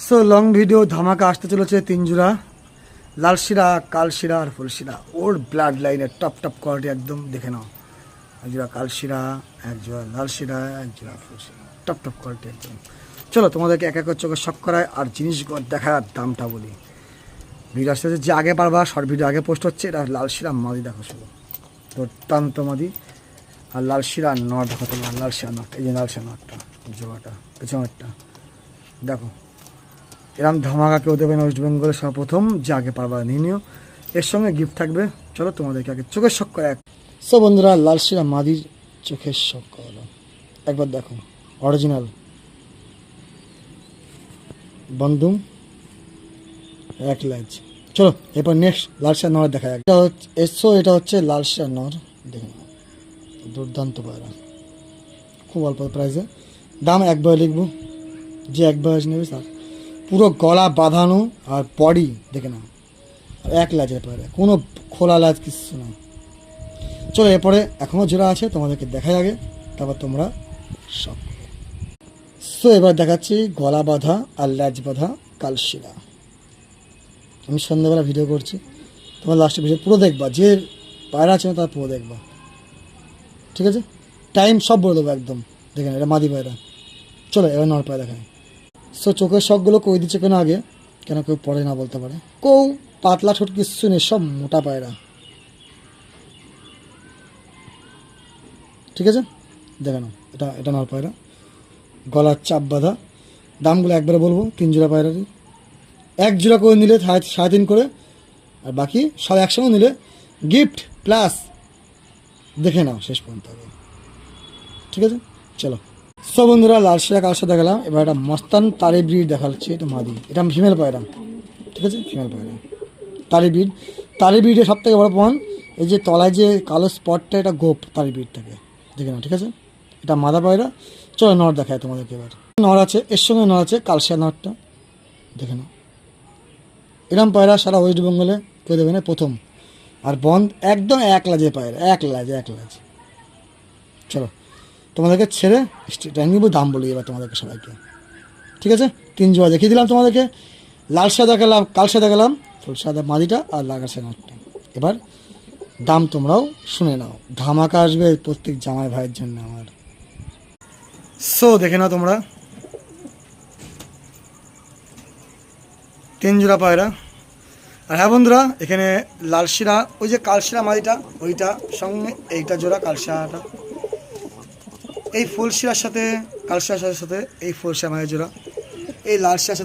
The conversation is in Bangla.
সো লং ভিডিও ধামাকা আসতে চলেছে 3 জোড়া লাল শিরা, কাল শিরা আর ফুল শিরা। ওর ব্লাড লাইনের টপ টপ কোয়ালিটি একদম দেখে নাও। এক জোড়া কাল শিরা, এক জোড়া লাল শিরা, এক জোড়া ফুল শিরা, টপ টপ কোয়ালিটি একদম। চলো তোমাদেরকে এক এক চোখে শক করায় আর জিনিসগুলো দেখার দামটা বলি। ভিডিও আসতে যে আগে পারবা, শর্ট ভিডিও আগে পোস্ট হচ্ছে। এটা লাল শিরা মাদি দেখো, শুধু দুর্দান্ত মাদি। আর লাল শিরা নট দেখো তোমার, লাল শিরা নট, এই যে লাল শিরা নটটা, জোড়াটা পেছনেরটা দেখো। এরকম ধামাকা কেউ দেবেন ওয়েস্ট বেঙ্গলে সর্বপ্রথম, যে আগে পারবা নিয়ে নিও। এর সঙ্গে গিফট থাকবে। চলো তোমাদেরকে আগে চোখের শক করে সব বন্ধুরা লাল শিরা মাদির চোখের শক করো একবার দেখো। অরিজিনাল বন্ধুম এক লাইজ। চলো এরপর নেক্সট লাল শিরা নর দেখা যাক। এটা হচ্ছে লাল শিরা নর, দেখুন দুর্দান্ত পায়রা, খুব অল্প প্রাইসে। দাম একবার লিখবো, যে একবার নেবে স্যার। পুরো গলা বাঁধানো আর বডি দেখে নাও, এক লাজের পায়রা, কোনো খোলা লাজ কিছু না। চলো এরপরে এখনও জোড়া আছে, তোমাদেরকে দেখাই আগে, তারপর তোমরা সব। সো এবার দেখাচ্ছি গলা বাঁধা আর ল্যাজ বাঁধা কালশিরা। আমি সন্ধ্যাবেলা ভিডিও করছি, তোমার লাস্টে ভিডিও পুরো দেখবা, যে পায়রা আছে না তার পুরো দেখবা, ঠিক আছে? টাইম সব বলে দেবো একদম। দেখেন এটা মাদি পায়রা। চলো এবার নর পায়রা দেখায়। সো চোখের শখগুলো কই দিচ্ছে কেন আগে, কেন কেউ পরে না বলতে পারে। কেউ পাতলা ছোট কিছু নেই, সব মোটা পায়রা, ঠিক আছে? দেখে নাও, এটা নর পায়রা, গলার চাপ বাঁধা। দামগুলো একবারে বলবো, 3 জোড়া পায়রারই 1 জোড়া করে নিলে 3.5 করে, আর বাকি সব একসঙ্গে নিলে গিফট প্লাস। দেখে নাও শেষ পর্যন্ত, ঠিক আছে? চলো সব বন্ধুরা লাল শিরা কাল শিরা দেখালাম। এবার একটা মস্তান তারি ব্রিড দেখাচ্ছি, এটা মাদি, এটা ফিমেল পায়রা, ঠিক আছে? ফিমেল পায়রা তারি ব্রিড। তারি ব্রিডের সব থেকে বড় প্রমাণ এই যে তলায় যে কালো স্পটটা, এটা গোপ তারি ব্রিড থাকে, দেখে নাও, ঠিক আছে? এটা মাদা পায়রা। চলো নর দেখায় তোমাদেরকে। এবার নর আছে, এর সঙ্গে নর আছে কালশিয়া নরটা, দেখে নাও। এরম পায়রা সারা ওয়েস্ট বেঙ্গলে কেউ দেবে না, প্রথম। আর বন্ধ একদম এক লাজে পায়রা, এক লাজ। চলো তোমাদেরকে ছেড়ে নিব, দাম বলি এবার তোমাদেরকে সবাইকে, ঠিক আছে? 3 জোড়া দেখিয়ে দিলাম তোমাদেরকে। লাল সাদা দেখালাম, কাল সাদা দেখালাম, ফুল সাদা মাদিটা আর লাগার সাদাটা। এবার দাম তোমরাও শুনে নাও, ধামাকা আসবে প্রত্যেক জামাই ভাইয়ের জন্য আমার। সো দেখে নাও তোমরা 3 জোড়া পায়রা। আর হ্যাঁ বন্ধুরা, এখানে লাল শিরা, ওই যে কালশিরা মাদিটা, ওইটা সঙ্গে এইটা জোড়া কালশিরাটা, এই ফুল শিরার সাথে কালশিরার সাথে এই ফুল শিরা মাদির জোড়া, এই লাল শিরার সাথে